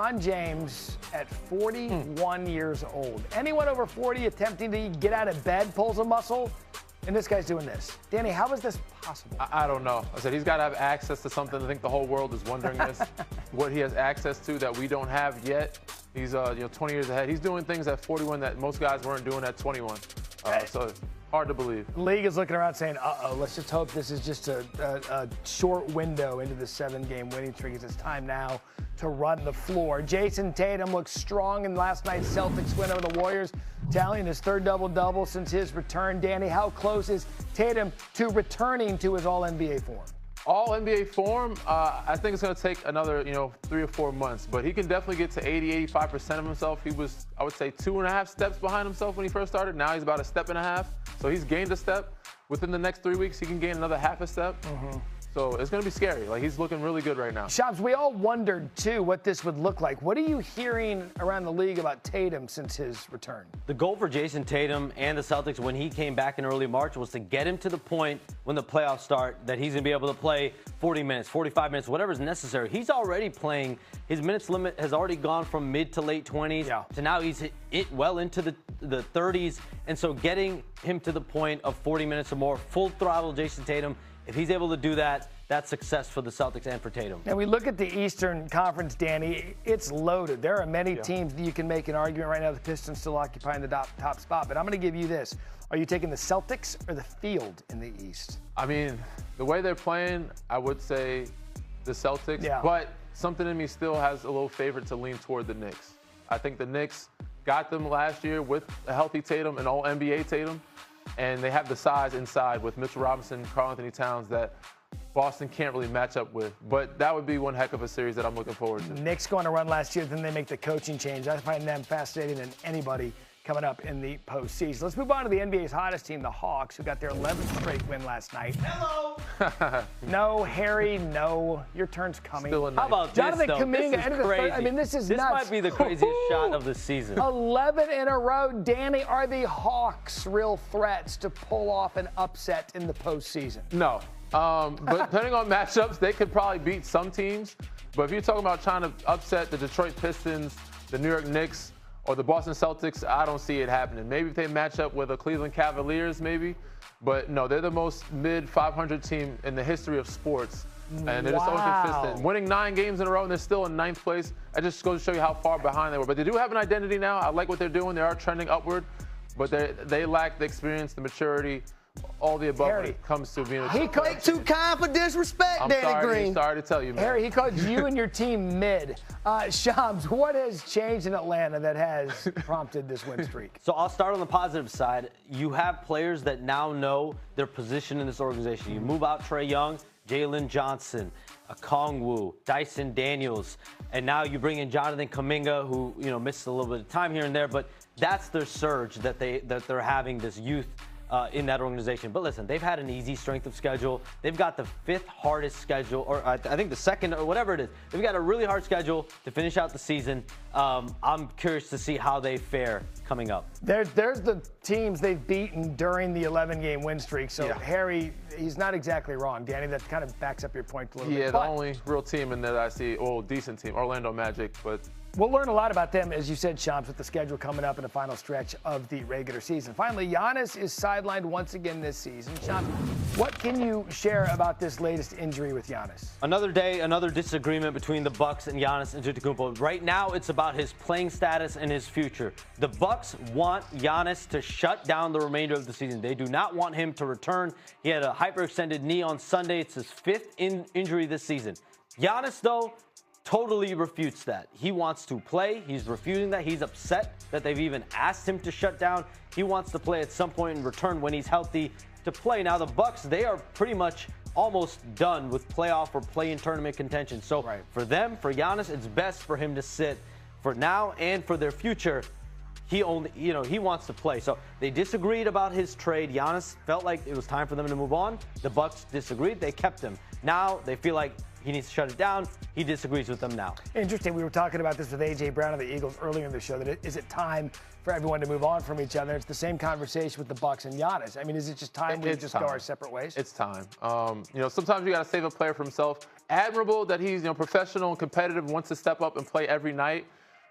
LeBron James at 41 years old. Anyone over 40 attempting to get out of bed pulls a muscle, and this guy's doing this. Danny, how is this possible? I don't know. I said he's got to have access to something. I think the whole world is wondering this, what he has access to that we don't have yet. He's 20 years ahead. He's doing things at 41 that most guys weren't doing at 21. So hard to believe. The league is looking around saying, let's just hope this is just a short window into the 7-game winning streak. It's time now to run the floor. Jason Tatum looks strong in last night's Celtics win over the Warriors, tallying his third double-double since his return. Danny, how close is Tatum to returning to his All-NBA form? All-NBA form, I think it's going to take another, 3 or 4 months. But he can definitely get to 85% of himself. He was, I would say, 2.5 steps behind himself when he first started. Now he's about 1.5 steps. So he's gained a step. Within the next 3 weeks, he can gain another 0.5 step. So it's going to be scary. Like, he's looking really good right now. Shams, we all wondered, too, what this would look like. What are you hearing around the league about Tatum since his return? The goal for Jason Tatum and the Celtics when he came back in early March was to get him to the point when the playoffs start that he's going to be able to play 40 minutes, 45 minutes, whatever is necessary. He's already playing. His minutes limit has already gone from mid to late 20s to now he's well into the 30s. And so getting him to the point of 40 minutes or more, full throttle Jason Tatum, if he's able to do that, that's success for the Celtics and for Tatum. And we look at the Eastern Conference, Danny, it's loaded. There are many teams that you can make an argument right now. The Pistons still occupying the top spot. But I'm going to give you this. Are you taking the Celtics or the field in the East? I mean, the way they're playing, I would say the Celtics. But something in me still has a little favorite to lean toward the Knicks. I think the Knicks got them last year with a healthy Tatum, an all-NBA Tatum. And they have the size inside with Mitchell Robinson, Karl Anthony Towns that Boston can't really match up with. But that would be one heck of a series that I'm looking forward to. Knicks going to run last year, then they make the coaching change. I find them fascinating than anybody coming up in the postseason. Let's move on to the NBA's hottest team, the Hawks, who got their 11th straight win last night. Hello! No, Harry, no. Your turn's coming. How about Jonathan this, though? Kuminga, This is crazy. I mean, this is nuts. This might be the craziest shot of the season. 11 in a row. Danny, are the Hawks real threats to pull off an upset in the postseason? No. But depending on matchups, they could probably beat some teams. But if you're talking about trying to upset the Detroit Pistons, the New York Knicks, or the Boston Celtics, I don't see it happening. Maybe if they match up with the Cleveland Cavaliers, maybe. But no, they're the most mid-500 team in the history of sports. And they're just so inconsistent. Winning 9 games in a row, and they're still in 9th place. That just goes to show you how far behind they were. But they do have an identity now. I like what they're doing. They are trending upward. But they lack the experience, the maturity, all the above when it comes to being a He called too kind for disrespect, Danny Green. I'm sorry to tell you, man. Harry, he called you and your team mid. Shams, what has changed in Atlanta that has prompted this win streak? So I'll start on the positive side. You have players that now know their position in this organization. You move out Trae Young, Jalen Johnson, Okongwu, Dyson Daniels, and now you bring in Jonathan Kuminga, who missed a little bit of time here and there, but that's their surge that they're having, this youth in that organization. But listen, they've had an easy strength of schedule. They've got the 5th hardest schedule, or I think the 2nd, or whatever it is. They've got a really hard schedule to finish out the season. I'm curious to see how they fare coming up. There's the teams they've beaten during the 11-game win streak. So Harry, he's not exactly wrong. Danny, that kind of backs up your point a little bit. Yeah, the only real team in that I see, decent team, Orlando Magic, but we'll learn a lot about them, as you said, Shams, with the schedule coming up in the final stretch of the regular season. Finally, Giannis is sidelined once again this season. Shams, what can you share about this latest injury with Giannis? Another day, another disagreement between the Bucks and Giannis Antetokounmpo. Right now, it's about his playing status and his future. The Bucks want Giannis to shut down the remainder of the season. They do not want him to return. He had a hyperextended knee on Sunday. It's his 5th injury this season. Giannis, though, totally refutes that. He wants to play. He's refusing that. He's upset that they've even asked him to shut down. He wants to play at some point in return when he's healthy to play. Now, the Bucks, they are pretty much almost done with playoff or play-in tournament contention. So for them, for Giannis, it's best for him to sit for now and for their future. He wants to play. So they disagreed about his trade. Giannis felt like it was time for them to move on. The Bucks disagreed. They kept him. Now they feel like he needs to shut it down. He disagrees with them now. Interesting. We were talking about this with A.J. Brown of the Eagles earlier in the show. Is it time for everyone to move on from each other? It's the same conversation with the Bucks and Giannis. I mean, is it just time we just go our separate ways? It's time. Sometimes you got to save a player for himself. Admirable that he's professional and competitive, wants to step up and play every night.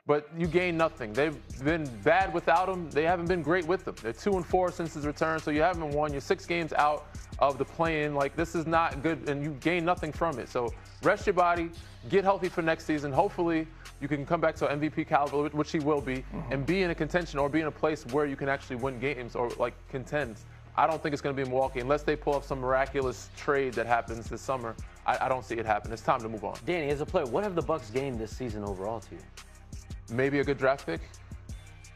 But you gain nothing. They've been bad without him. They haven't been great with him. They're 2-4 since his return, so you haven't won. You're 6 games out of the play-in. This is not good, and you gain nothing from it. So rest your body, get healthy for next season. Hopefully, you can come back to an MVP caliber, which he will be, and be in a contention or be in a place where you can actually win games or contend. I don't think it's going to be Milwaukee unless they pull up some miraculous trade that happens this summer. I don't see it happen. It's time to move on. Danny, as a player, what have the Bucks gained this season overall to you? Maybe a good draft pick,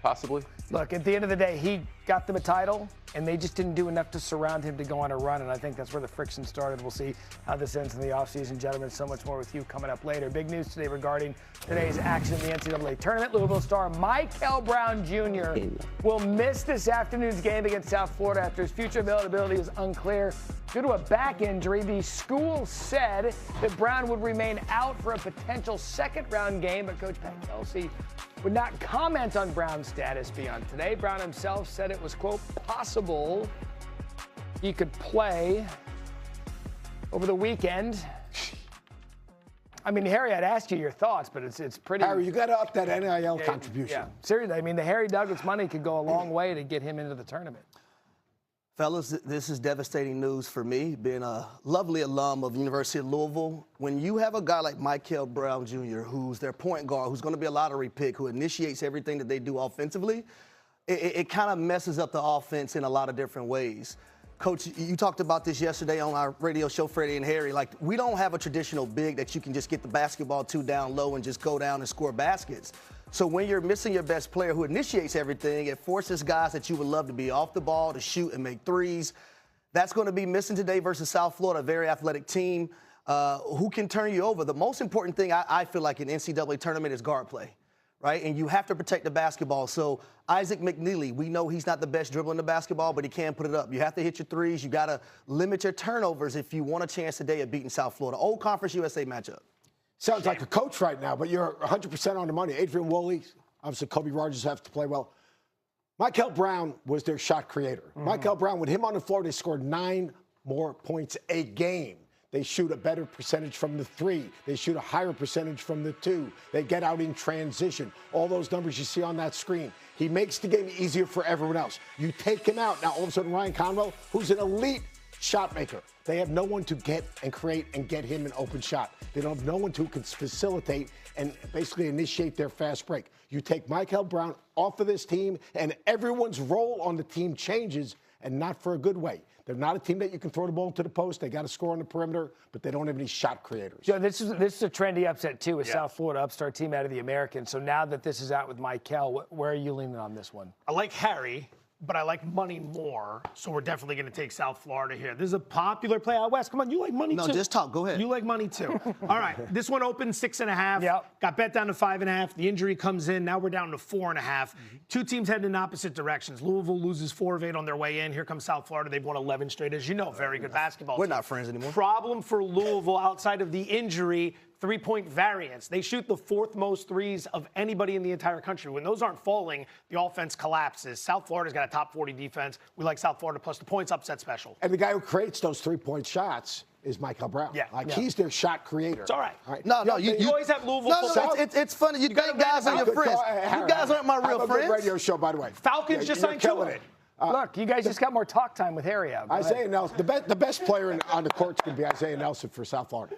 possibly. Look, at the end of the day, he got them a title, and they just didn't do enough to surround him to go on a run, and I think that's where the friction started. We'll see how this ends in the offseason. Gentlemen, so much more with you coming up later. Big news today regarding today's action in the NCAA tournament. Louisville star Michael Brown Jr. will miss this afternoon's game against South Florida after his future availability is unclear. Due to a back injury, the school said that Brown would remain out for a potential second-round game, but Coach Pat Kelsey would not comment on Brown's status beyond today. Brown himself said it was, quote, possible he could play over the weekend. I mean, Harry, I'd ask you your thoughts, but it's pretty... Harry, you got to up that NIL contribution. Yeah, seriously. I mean, the Harry Douglas money could go a long way to get him into the tournament. Fellas, this is devastating news for me, being a lovely alum of the University of Louisville. When you have a guy like Michael Brown Jr., who's their point guard, who's going to be a lottery pick, who initiates everything that they do offensively, it kind of messes up the offense in a lot of different ways. Coach, you talked about this yesterday on our radio show, Freddie and Harry. We don't have a traditional big that you can just get the basketball to down low and just go down and score baskets. So when you're missing your best player who initiates everything, it forces guys that you would love to be off the ball to shoot and make threes. That's going to be missing today versus South Florida, a very athletic team who can turn you over. The most important thing I feel like in NCAA tournament is guard play, right? And you have to protect the basketball. So Isaac McNeely, we know he's not the best dribbling the basketball, but he can put it up. You have to hit your threes. You got to limit your turnovers if you want a chance today of beating South Florida. Old Conference USA matchup. Sounds like a coach right now, but you're 100% on the money. Adrian Woolley, obviously Kobe Rogers have to play well. Michael Brown was their shot creator. Michael Brown, with him on the floor, they scored 9 more points a game. They shoot a better percentage from the 3. They shoot a higher percentage from the 2. They get out in transition. All those numbers you see on that screen. He makes the game easier for everyone else. You take him out. Now, all of a sudden, Ryan Conwell, who's an elite shot maker. They have no one to get and create and get him an open shot. They don't have no one who can facilitate and basically initiate their fast break. You take Michael Brown off of this team, and everyone's role on the team changes, and not for a good way. They're not a team that you can throw the ball to the post. They got to score on the perimeter, but they don't have any shot creators. Yeah, this is a trendy upset, too, with South Florida, upstart team out of the American. So now that this is out with Michael, where are you leaning on this one? I like Harry, but I like money more, so we're definitely going to take South Florida here. This is a popular play out west. Come on, you like money too. No, just talk. Go ahead. You like money too. All right, this one opened 6.5. Yep. Got bet down to 5.5. The injury comes in. Now we're down to 4.5. Two teams heading in opposite directions. Louisville loses 4 of 8 on their way in. Here comes South Florida. They've won 11 straight. As you know, very good basketball We're team. not friends anymore. Problem for Louisville outside of the injury, 3-point variance. They shoot the 4th most threes of anybody in the entire country. When those aren't falling, the offense collapses. South Florida's got a top 40 defense. We like South Florida plus the points, upset special. And the guy who creates those 3-point shots is Michael Brown. Yeah. He's their shot creator. It's all right. No, you always have Louisville. It's funny. You think guys are your friends. You guys aren't my real friends. Radio show, by the way. Falcons just signed killing it. Look, you guys just got more talk time with Harry out. Isaiah Nelson, the best player on the court is going to be Isaiah Nelson for South Florida.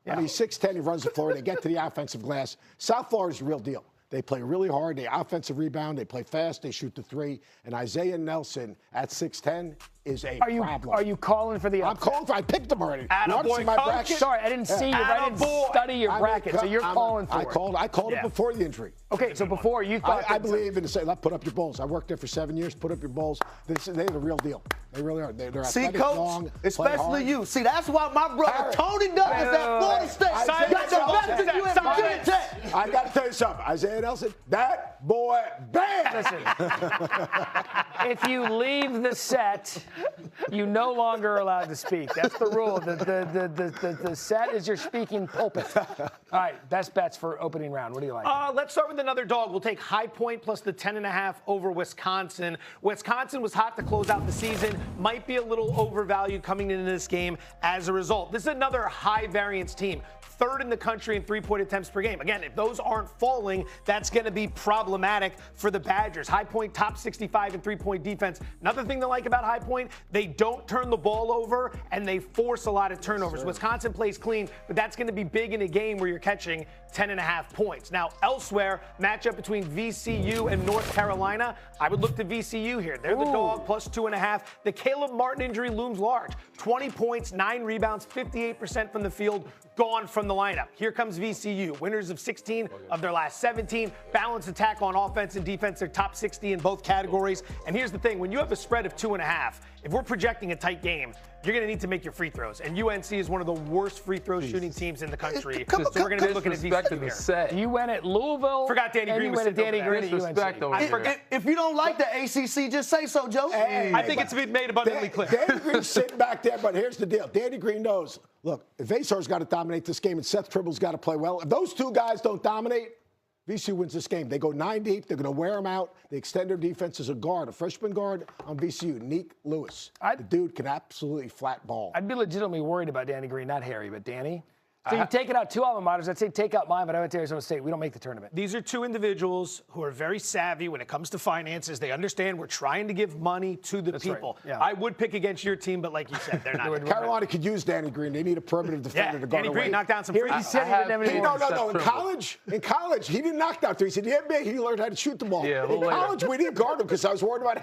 I mean, he's 6'10", he runs the floor, they get to the offensive glass. South Florida's the real deal. They play really hard, they offensive rebound, they play fast, they shoot the 3. And Isaiah Nelson at 6'10" is a problem. Are you calling for the upset? I'm calling for, I picked him already. Attaboy, my coach. bracket? Sorry, I didn't see you. I didn't study your bracket, so you're calling for it. I called it before the injury. Okay, so before you thought... I believe in saying, put up your bowls. I worked there for 7 years, put up your bowls. They're the real deal. They really are. They're athletic, Coach, long, especially you. See, that's why my brother Tony Douglas at Florida State got the best of you at Virginia Tech. I got to tell you something. Isaiah Nelson, that boy, bam! Listen, if you leave the set, you no longer are allowed to speak. That's the rule. The set is your speaking pulpit. All right, best bets for opening round. What do you like? Let's start with another dog. We'll take High Point plus the 10.5 over Wisconsin. Wisconsin was hot to close out the season. Might be a little overvalued coming into this game as a result. This is another high variance team. Third in the country in three-point attempts per game. Again, if those aren't falling, that's going to be problematic for the Badgers. High Point, top 65 in three-point defense. Another thing to like about High Point, they don't turn the ball over, and they force a lot of turnovers. Wisconsin plays clean, but that's going to be big in a game where you're catching 10.5 points. Now, elsewhere, matchup between VCU and North Carolina, I would look to VCU here. They're the dog, plus 2.5. The Caleb Martin injury looms large. 20 points, 9 rebounds, 58% from the field, gone from the lineup. Here comes VCU, winners of 16 of their last 17. Balanced attack on offense and defense. They're top 60 in both categories. And here's the thing, when you have a spread of 2.5, if we're projecting a tight game, you're going to need to make your free throws. And UNC is one of the worst free throw shooting teams in the country. So we're going to be looking at VCU here. You went at Louisville. Forgot Danny Green you was went at sitting Danny over Green there. at Disrespect UNC. over there. If you don't like the ACC, just say so, Joe. I think it's been made abundantly clear. Danny Green's sitting back there, but here's the deal. Danny Green knows, look, if Azar's got to dominate this game and Seth Tribble's got to play well, if those two guys don't dominate, VCU wins this game. They go 9 deep. They're going to wear them out. They extend their defense as a guard, a freshman guard on VCU, Neek Lewis. The dude can absolutely flat ball. I'd be legitimately worried about Danny Green, not Harry, but Danny. So you take it out 2 alma maters. I'd say take out mine, but I went to Arizona State. We don't make the tournament. These are 2 individuals who are very savvy when it comes to finances. They understand we're trying to give money to the people. Right. Yeah. I would pick against your team, but like you said, they're not. Carolina could use Danny Green. They need a perimeter defender to guard Danny away. Green knocked down some Here free he said he didn't have any. No. In college, he didn't knock down 3. He said, yeah, man, he learned how to shoot the ball. Yeah, in college, we didn't guard him because I was worried about him.